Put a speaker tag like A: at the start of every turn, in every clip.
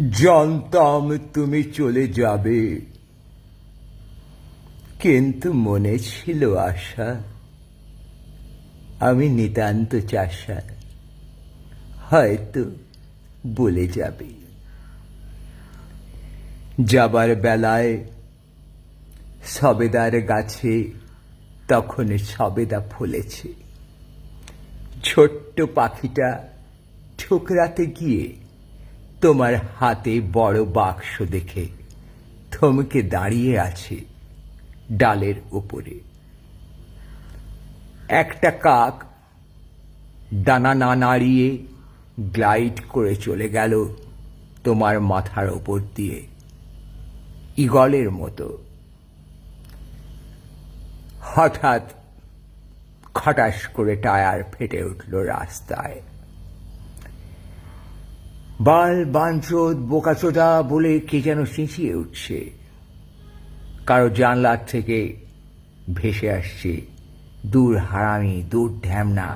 A: জানতাম তুমি চলে যাবে, কিন্তু মনে ছিল আশা আমি নিতান্ত চাষা, হয়তো বলে যাবে। যাবার বেলায় সবেদার গাছে তখন সবেদা ফলেছে। ছোট্ট পাখিটা ঠুকরাতে গিয়ে তোমার হাতে বড় বাক্স দেখে থমকে দাঁড়িয়ে আছে ডালের উপরে। একটা কাক ডানা না নাড়িয়ে গ্লাইড করে চলে গেল তোমার মাথার ওপর দিয়ে, ঈগলের মতো। হঠাৎ খটাস করে টায়ার ফেটে উঠল রাস্তায়। বাল বাঞ্চোদ বোকাচোদা বলে কে যেন চেঁচিয়ে উঠছে। কারো জানলার থেকে ভেসে আসছে, দূর হারামি, দূর ঢ্যামনা,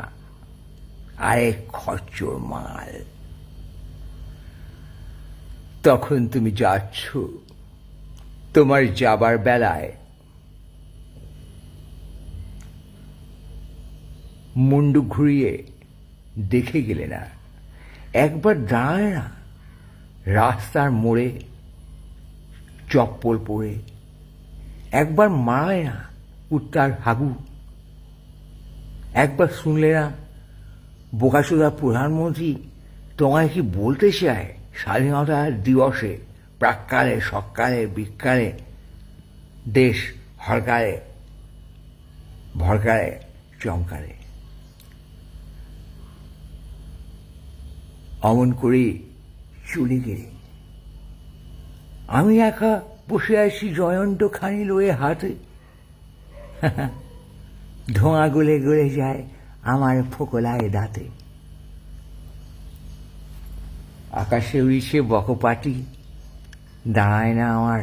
A: আরেক খচ্চর মাল। তখন তুমি যাচ্ছ, তোমার যাবার বেলায় মুন্ডু ঘুরিয়ে দেখে গেলে না, একবার দাঁড়ায় না রাস্তার মোড়ে চপ্পল পরে, একবার মারায় না কুত্তার হাগু, একবার শুনলে না বোকাচোদা প্রধানমন্ত্রী তোমায় কি বলতে চায় স্বাধীনতা দিবসে, প্রাক্কালে, সকালে, বিকালে, দেশ হরকালে, ভরকালে, চমকালে। অমন করে চলে গেলে আমি একা বসে আছি জয়ন্ত খানি লয়ে হাতে। ধোঁয়া গলে গলে যায় আমার ফোকলায় দাঁতে। আকাশে উড়িছে বকপাটি, দাঁড়ায় না আমার।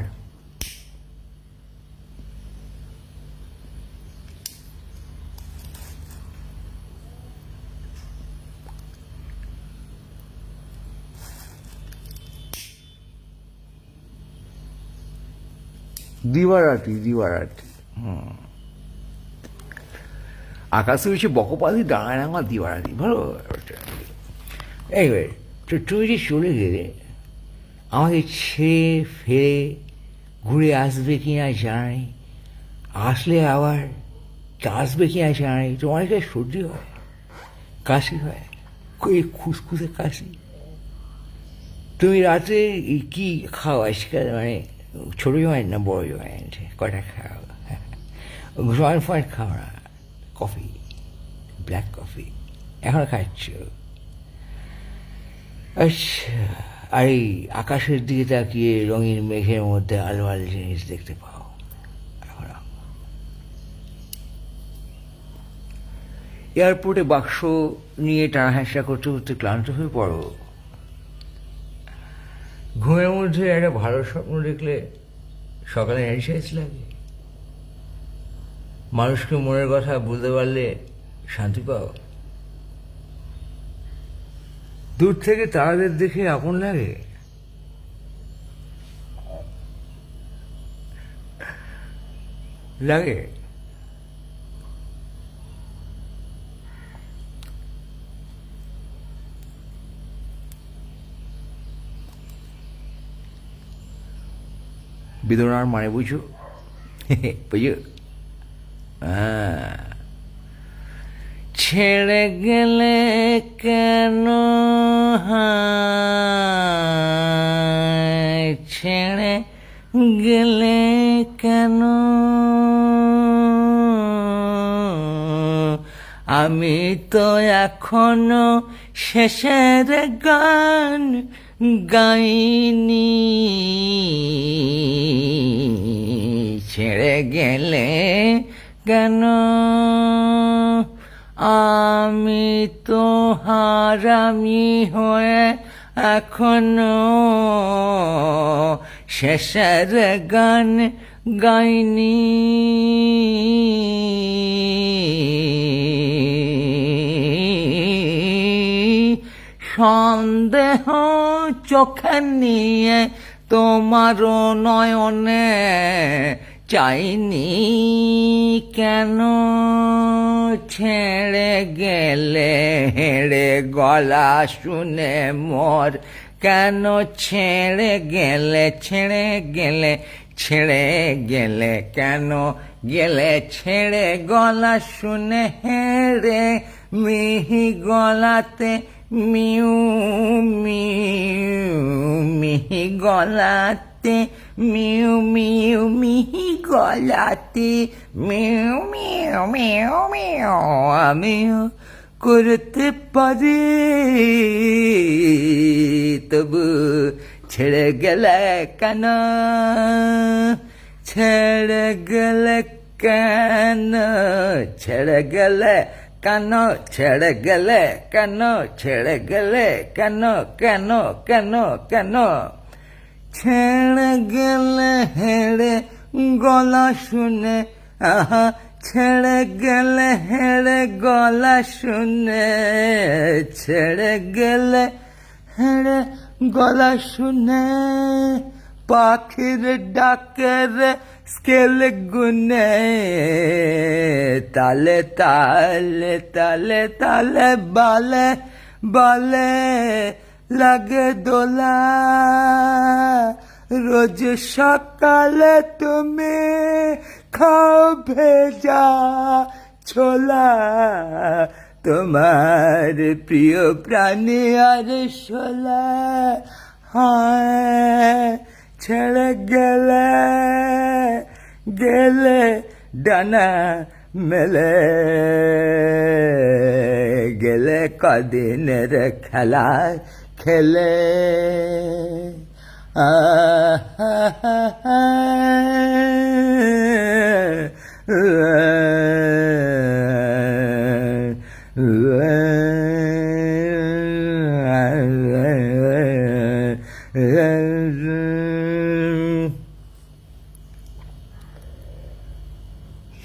A: দিবারাতি দিবারাতি আকাশে উঠছে বকপাতি, দাঁড়ায় না আমার দিবারাতি। ভালো এইবার তো তুমি যে চলে গেলে, আমাকে ছেড়ে ফেরে ঘুরে আসবে কিনা জানাই, আসলে আবার আসবে কিনা জানাই। তোমার কাছে সর্দি হয়, কাশি হয়, খুসখুসে কাশি। তুমি রাতে কি খাও আজকাল? মানে ছোটো জয়েন্ট না বড় জয়েন্ট? কটা খাও? জয়েন্ট ফয়েন্ট খাও না? কফি, ব্ল্যাক কফি এখন খাচ্ছ? আচ্ছা, আর এই আকাশের দিকে তাকিয়ে রঙিন মেঘের মধ্যে আলো আলো জিনিস দেখতে পাও এখন? এয়ারপোর্টে বাক্স নিয়ে টানা হ্যাঁসা করতে করতে ক্লান্ত হয়ে পড়ো। ঘুমের মধ্যে একটা ভালো স্বপ্ন দেখলে সকালে এক্সারসাইজ লাগে। মানুষকে মনের কথা বলতে পারলে শান্তি পাও। দূর থেকে তারাদের দেখে আপন লাগে। লাগে বেদনার মানে বুঝো? বুঝো? ছেড়ে গেলে কেন, ছেড়ে গেলে কেন, আমি তো এখনো শেষের গান গাইনি। ছেড়ে গেলে কেন, আমি তো হারামি হয়ে এখনো শেষের গান গাইনি। সন্দেহ চোখে নিয়ে তোমারও নয়নে চাইনি কেন ছেড়ে গেলে হেড়ে গলা শুনে মোর কেন ছেড়ে গেলে কেন গেলে ছেড়ে গলা শুনে হেড়ে মিহি গলাতে মিউ মিহি গলাতে মিউ মিহি গলাতে মিউ আমিও করতে পারি তবু ছেড়ে গেলে কেন ছেড়ে গেলে কেন ছেড়ে গেলে কেন ছেড়ে গেলে কেন ছেড়ে গেলে কেন কেন কেন কেন ছেড়ে গেলে হেড়ে গলা শুনে আহা ছেড়ে গেলে হেড়ে গলা শুনে ছেড়ে গেলে হেড়ে গলা শুনে পাখির ডাকের স্কেল গুনে তালে তালে তালে তালে বালে বালে লাগে দোলা রোজ সকালে তুমি খাও ভেজা ছোলা তোমার প্রিয় প্রাণী আর শোলা হায় ছেড়ে গেলে গেলে ডানা মেলে গেলে কদিনের খেলা খেলে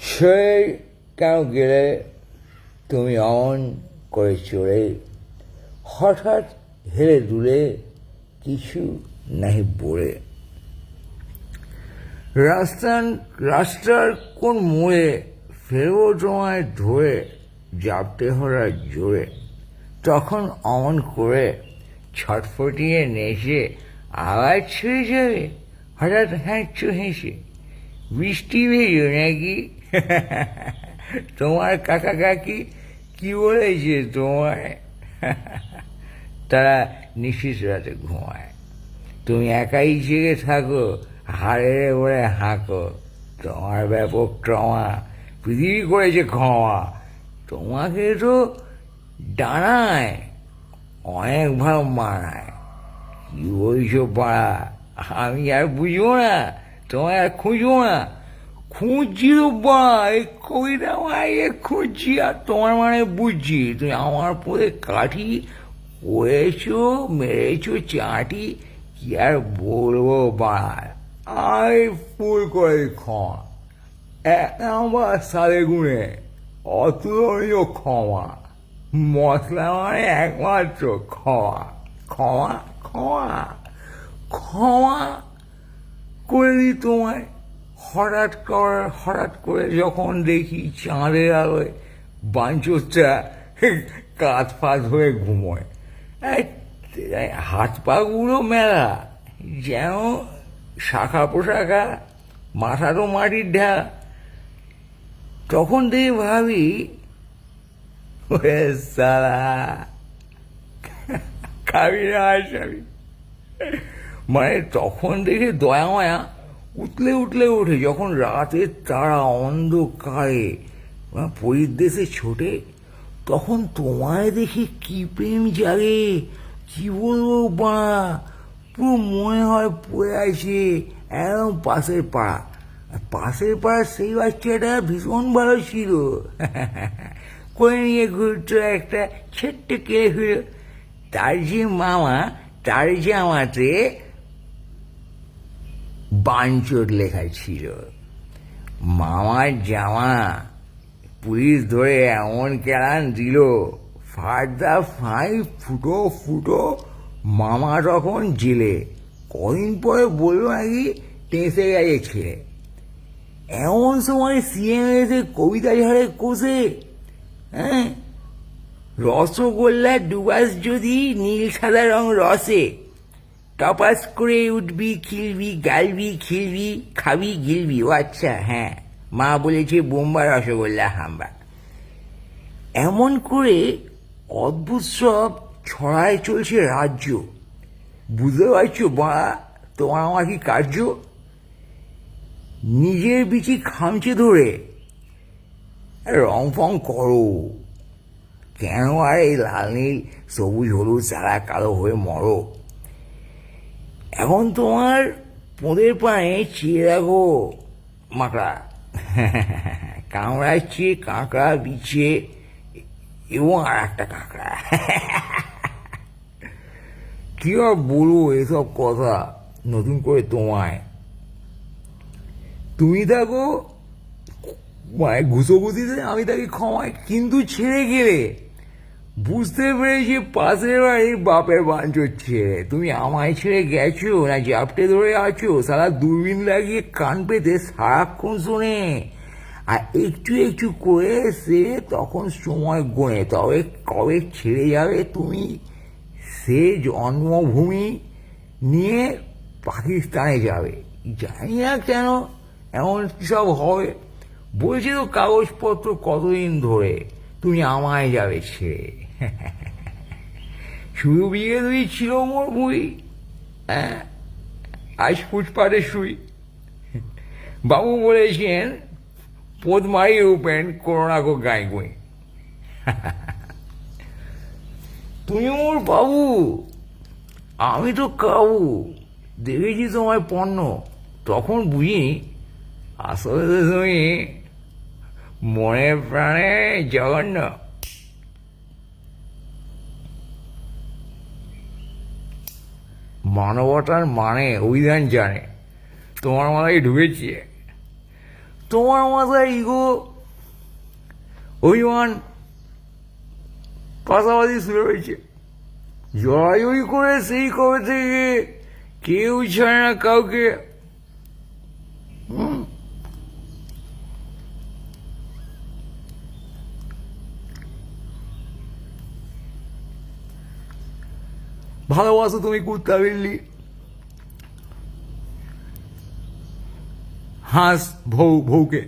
A: সেই কেন গেলে তুমি অমন করে চড়ে হঠাৎ হেলে দুলে কিছু নাহি বলে রাস্তার কোন মোড়ে ফেরবো তোমায় ধরে জাপটে হরা জোরে তখন অমন করে ছটফটিয়ে নেচে আবার ছুঁয়ে যাবে হঠাৎ হ্যাঁচু হেসে বৃষ্টি ভেজো নাকি তোমার কাকা কাকি কি বলেছে তোমায় তারা নিশিস রাতে ঘুমায় তুমি একাই জেগে থাকো হাড়ে বলে হাঁকো তোমার ব্যাপক ট্রমা পৃথিবী করেছে ক্ষমা তোমাকে তো ডানায় অনেক ভাব মানায় কি বলছো পাড়া আমি আর বুঝবো না তোমায় আর খুঁজবো না খুঁজছি তো বা এই কবিতা মায়ে খুঁজছি আর তোমার মানে বুঝছি তুমি আমার পরে কাঠি করেছো মেরেছো চাটি কি আর বলবো বাড়ায় আমি ফুল করে ক্ষমা 1 নম্বর সালে গুণে অতুলনীয় ক্ষমা মশলা মানে একমাত্র ক্ষমা ক্ষমা ক্ষমা ক্ষমা করে দিই তোমায় হঠাৎ করে যখন দেখি চাঁদের আলোয় বাঞ্চোরটা কাঁধ ফাঁধ হয়ে ঘুমোয় হাত পাগুলো মেলা যেন শাখা পোশাখা মাথারও মাটির ঢালা তখন দেখে ভাবি সারা খাবি না আসাবি মানে তখন দেখে দয়া মায়া উঠলে ওঠে যখন রাতের তারা অন্ধকারে পরিদেশে ছোটে তখন তোমায় দেখে কি প্রেম জাগে কি বলবো বা পুরো মনে হয় পড়ে আছে একদম পাশের পাড়া সেই বাচ্চাটা ভীষণ ভালো ছিল করে নিয়ে ঘুরতো একটা ছোট্ট কেড়ে ফিরো তার যে মামা তার জামাতে বাঞ্চোর লেখা ছিল মামার জামা পুলিশ ধরে এমন কেরান দিল ফার্দা ফাই ফুটো মামা তখন জেলে, কদিন পরে বললো নাকি টেঁসে গেছে ছেলে। এমন সময় সিএম এসে কবিতা ঝরে কষে, হ্যাঁ, রসগোল্লা ডুবাস যদি নীল সাদা রং রসে, টপাস করে উঠবি খিলবি গালবি খিলবি খাবি গিলবি। ও আচ্ছা, হ্যাঁ, মা বলেছে বোম্বা রসগোল্লা হাম্বা। এমন করে অদ্ভুত সব ছড়ায় চলছে রাজ্য। বুঝতে পারছো বা তোমার আমার কি কার্য? নিজের বিচি খামচে ধরে রং ফং করো, কেন আর এই লাল নীল সবুজ হলুদ সারা কালো হয়ে মরো। এখন তোমার পোঁদের পায়ে চেয়ে রাখো মাকড়া, কামড়াচ্ছে কাঁকড়া বিছে এবং আর একটা কাঁকড়া। কি আর বলবো এসব কথা নতুন করে তোমায়। তুমি থাকো মানে ঘুষোঘুষিতে, আমি তাকে ক্ষমায়, কিন্তু ছেড়ে গেলে বুঝতে পেরেছি পাশের বাড়ির বাপের বাঞ্চোর ছেড়ে। তুমি আমায় ছেড়ে গেছো না জাপটে ধরে আছো, সারা দূরবীন লাগিয়ে কান পেতে সারাক্ষণ শোনে, আর একটু একটু করে সে তখন সময় গোনে, তবে কবে ছেড়ে যাবে তুমি সে জন্মভূমি নিয়ে পাকিস্তানে যাবে। জানি না কেন এমন সব হবে, বলছি তো কাগজপত্র কতদিন ধরে তুমি আমায় যাবে ছেড়ে। শুধু বিয়ে দুই ছিল মোর বই, হ্যাঁ, আজ ফুটপাতে শুই। বাবু বলেছেন পোদ মারিয়ে উপেন করোনা গো গাই গুঁই। তুমি মোর বাবু, আমি তো কাবু। দেখেছি তোমার পণ্য, তখন বুঝিনি আসলে তো তুমি মনে প্রাণে জঘন্য। মানবতার মানে অভিধান জানে, তোমার মাথায় ঢুকেছে। তোমার মাথায় ইগো অভিমান পাশাপাশি শুরু হয়েছে। জড়াজড়ি করে সেই কবে থেকে কেউ ছাড়ে না কাউকে। ভালোবাসো তুমি কুত্তা বিল্লি, হাঁস ভৌকে।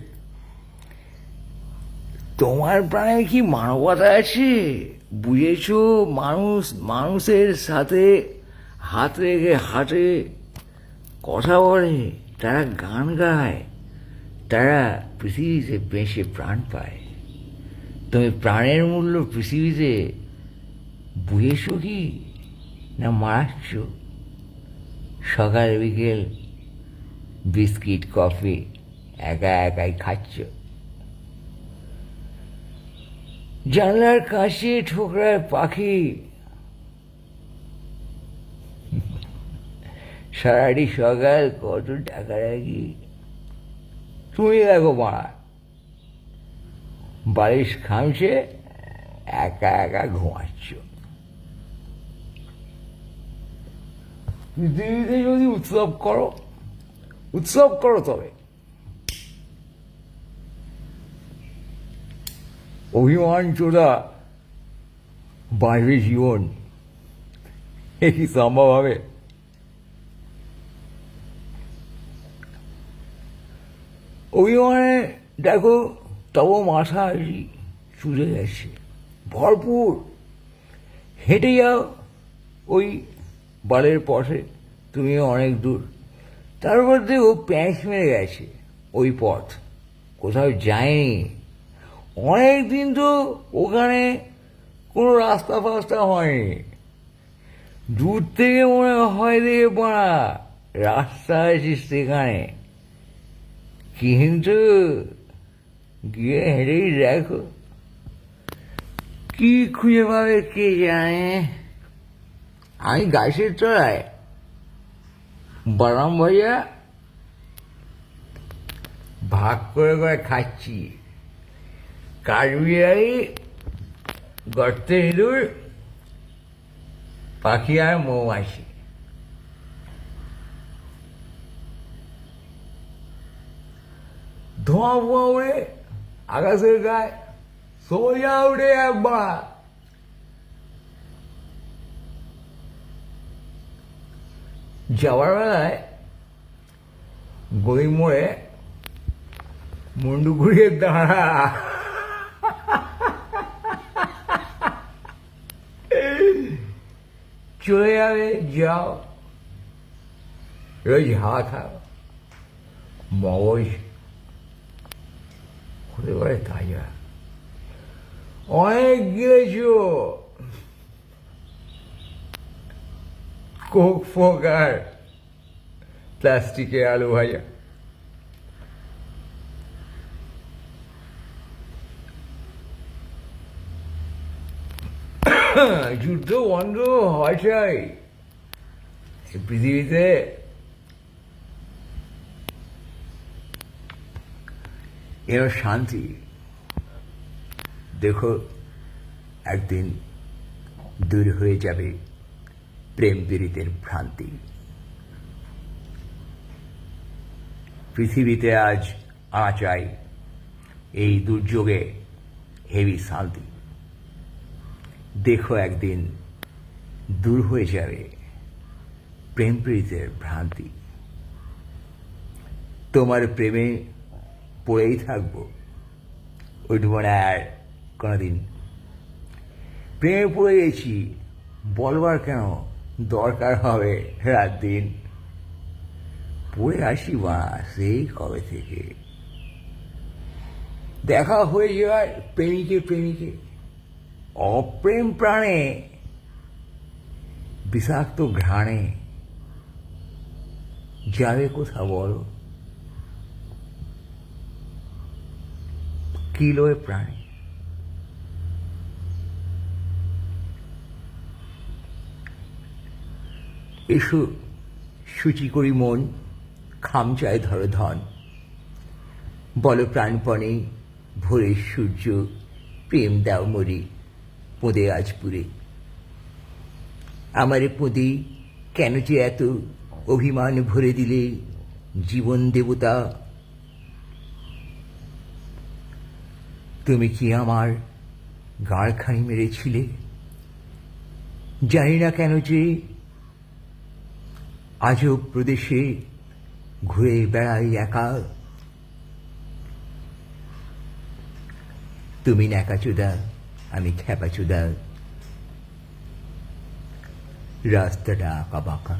A: তোমার প্রাণে কি মানবতা আছে? বুঝেছো, মানুষ মানুষের সাথে হাত রেখে হাঁটে, কথা বলে, তারা গান গায়, তারা পৃথিবীতে বেঁচে প্রাণ পায়। তুমি প্রাণের মূল্য পৃথিবীতে বুঝেছো কি না মারাচ্ছ? সকাল বিকেল বিস্কিট কফি একা একাই খাচ্ছ। জানলার কাছে ঠোকরায় পাখি, সারাটি সকাল কত টাকা রাখি। তুমি দেখো মারা বালিশ খামছে, একা একা ঘুমাচ্ছ। পৃথিবীতে যদি উৎসব করো তবে অভিমান চোদা বাঁচবে জীবন, এ কি সম্ভব হবে? অভিমানে দেখো তবু মাথা চুলে গেছে ভরপুর। হেঁটে যাও ওই বালের পথে, তুমিও অনেক দূর। তারপর দেখো প্যাঁচ মেরে গেছে ওই পথ, কোথাও যায়নি অনেক দিন, তো ওখানে কোনো রাস্তা ফাস্তা হয়নি। দূর থেকে মনে হয় দেখে পাড়া রাস্তা আছে সেখানে, কিন্তু গিয়ে হেঁটেই দেখো কি খুঁজে পাবে কে জানে। আমি গাছের তলায় বাদাম ভাজা ভাগ করে করে খাচ্ছি, কাঠবিড়ালি গর্তে ইঁদুর পাখি আর মৌমাছি। ধোঁয়া ফোঁয়া উড়ে আকাশের গায়ে সোজা উঠে একবার যাওয়ার বেলায় গলি মোড়ে মুন্ডু ঘুরিয়ে দাঁড়া। চলে যাবে, যাও, রোজ হাওয়া খাও, মগজ হতে পারে তাজা। অনেক গিলেছ কোক ফোক আর প্লাস্টিকের আলু ভাজা। যুদ্ধ বন্ধ হয় চাই এই পৃথিবীতে। এর শান্তি দেখো একদিন দূর হয়ে যাবে প্রেম পীড়িতের ভ্রান্তি। পৃথিবীতে আজ আনা চাই এই দুর্যোগে হেভি শান্তি। দেখো একদিন দূর হয়ে যাবে প্রেম পীড়িতের ভ্রান্তি। তোমার প্রেমে পড়েই থাকবো, উঠবো না আর কোনোদিন। প্রেমে পড়ে গেছি বলবার কেন দরকার হবে রাত দিন। পড়ে আসি বা সেই কবে থেকে দেখা হয়ে যায় প্রেমিকে প্রেমিকে। অপ্রেম প্রাণে বিষাক্ত ঘ্রাণে যাবে কোথা বলো, কিলোয় প্রাণে। এসো সূচি করি মন, খামচায় ধরো ধন। বলো প্রাণপণে ভোরের সূর্য, প্রেম দাও মরি পোঁদে আজ পুরে। আমারে পোঁদে কেন যে এত অভিমান ভরে দিলে জীবন দেবতা। তুমি কি আমার গাঁড়খানি মেরেছিলে? জানি না কেন যে আজব প্রদেশে ঘুরে বেড়াই একা। তুমি ন্যাকাচোদা, আমি খ্যাপাচোদা, রাস্তাটা আঁকা বাঁকা।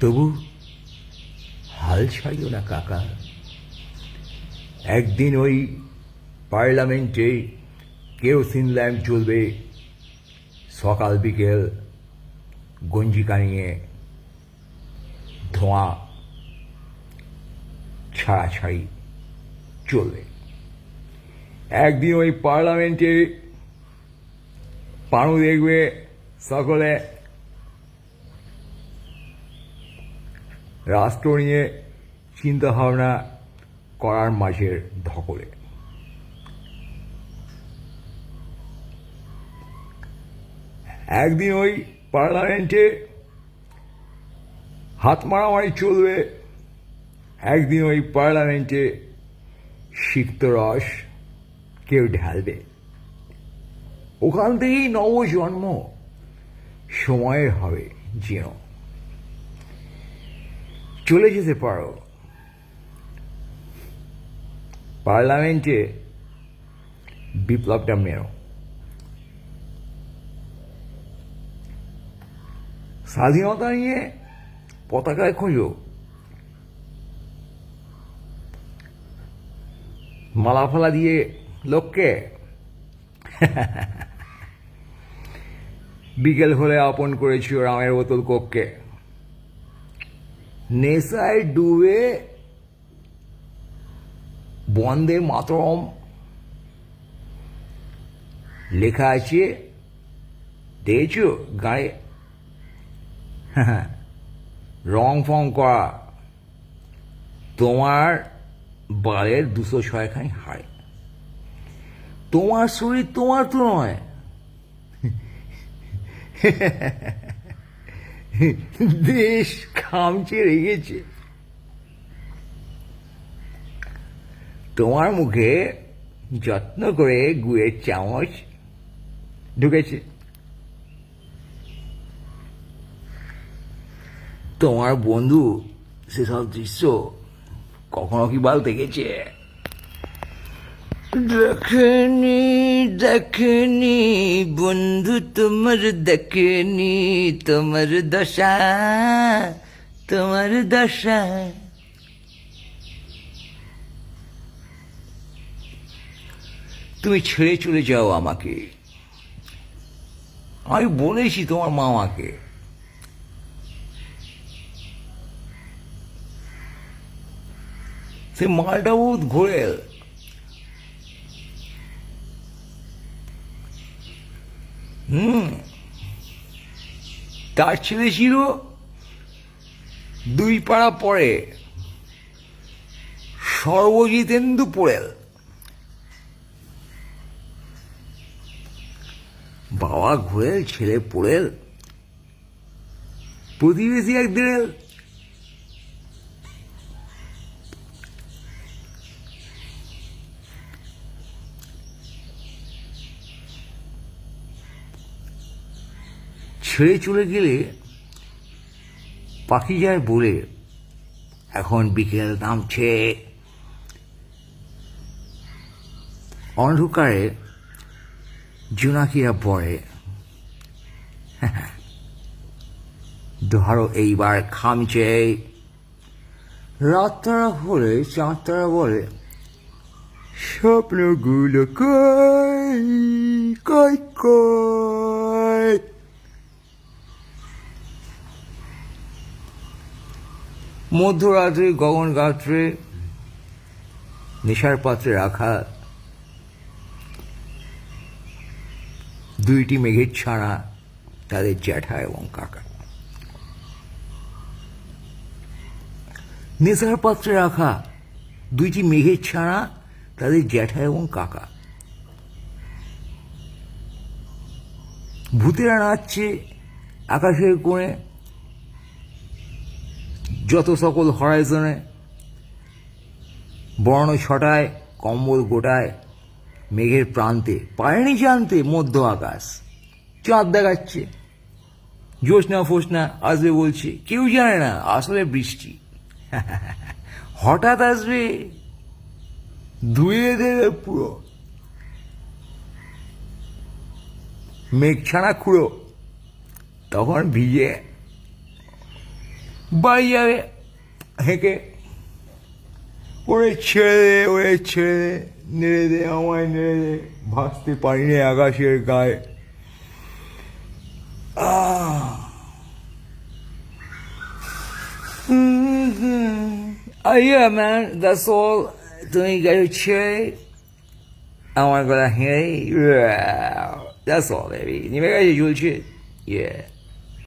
A: তবু হাল ছাড়িও না কাকা। একদিন ওই পার্লামেন্টে কেরোসিন ল্যাম্প জ্বলবে, সকাল বিকেল গঞ্জি কানিয়ে ধোঁয়া ছাড়াছাড়ি চলবে। একদিন ওই পার্লামেন্টে পানু দেখবে সকলে রাষ্ট্র নিয়ে চিন্তা ভাবনা করার মাঝের ধকলে। একদিন ওই পার্লামেন্টে হাত মারামারি চলবে। একদিন ওই পার্লামেন্টে সিক্ত রস কেউ ঢালবে। ওখান থেকেই নবজন্ম সময়ের হবে যেন। চলে যেতে পারো পার্লামেন্টে, বিপ্লবটা মেরো। স্বাধীনতা নিয়ে পতাকায় খোঁজো, মালা ফালা দিয়ে লোককে। বিকেল হলে আপন করেছি রামের বোতল কোককে। নেশায় ডুবে বন্দে মাতরম লেখা আছে, দেখেছ গায়ে? রং ফং করা তোমার বালের 206 খানি হাড়ে। তোমার শরীর তোমার তো নয়। দেশ খামচে রেখেছে। তোমার মুখে যত্ন করে গুড়ের চামচ ঢুকেছে। তোমার বন্ধু সেসব দৃশ্য কখনো কি বাল দেখেছে? দেখেনি দেখেনি বন্ধু তোমার, দেখেনি তোমার দশা, তোমার দশা। তুমি ছেড়ে চলে যাও আমাকে। আমি বলেছি তোমার মামাকে, সে মালটা বহুত ঘোরেল। তার ছেলে ছিল 2 পাড়া পরে সর্বজিতেন্দু পোড়েল। বাবা ঘোরেল, ছেলে পোড়েল, প্রতিবেশী এক দেড়েল। ছেড়ে চলে গেলে পাখি যায় বলে, এখন বিকেল নামছে, অন্ধকারে জোনাকিরা পড়ে। ধরো এইবার খামছে। রাত তারা হলে চাঁদ তারা বলে, স্বপ্নগুলো কই কই কই। মধ্যরাত্রে গগন গাত্রে নেশার পাত্রে রাখা 2টি মেঘের ছানা, তাদের জ্যাঠা এবং কাকা। নেশার পাত্রে রাখা 2টি মেঘের ছানা, তাদের জ্যাঠা এবং কাকা। ভূতেরা নাচছে আকাশের কোণে, যত সকল হরাইজনে, বর্ণ ছটায়, কম্বল গোটায়, মেঘের প্রান্তে পারেনি জানতে মধ্য আকাশ। চাঁদ দেখাচ্ছে, জ্যোৎস্না ফোসনা আসবে বলছে, কেউ জানে না আসলে বৃষ্টি। হঠাৎ আসবে, ধুয়ে দেবে পুরো। মেঘ ছাড়া খুঁড়ো, তখন ভিজে বাড়ি যাবে হেঁকে। ওরে ছেড়ে ওরে ছেড়ে, নেড়ে দে আমায় নেড়ে দে, ভাসতে পারিনি আকাশের গায়ে। Yeah, man, that's all. তুমি গেছো ছেড়ে, আমার গলা হেঁড়ে, that's all, baby. নেমে গেছে, চলছে, yeah.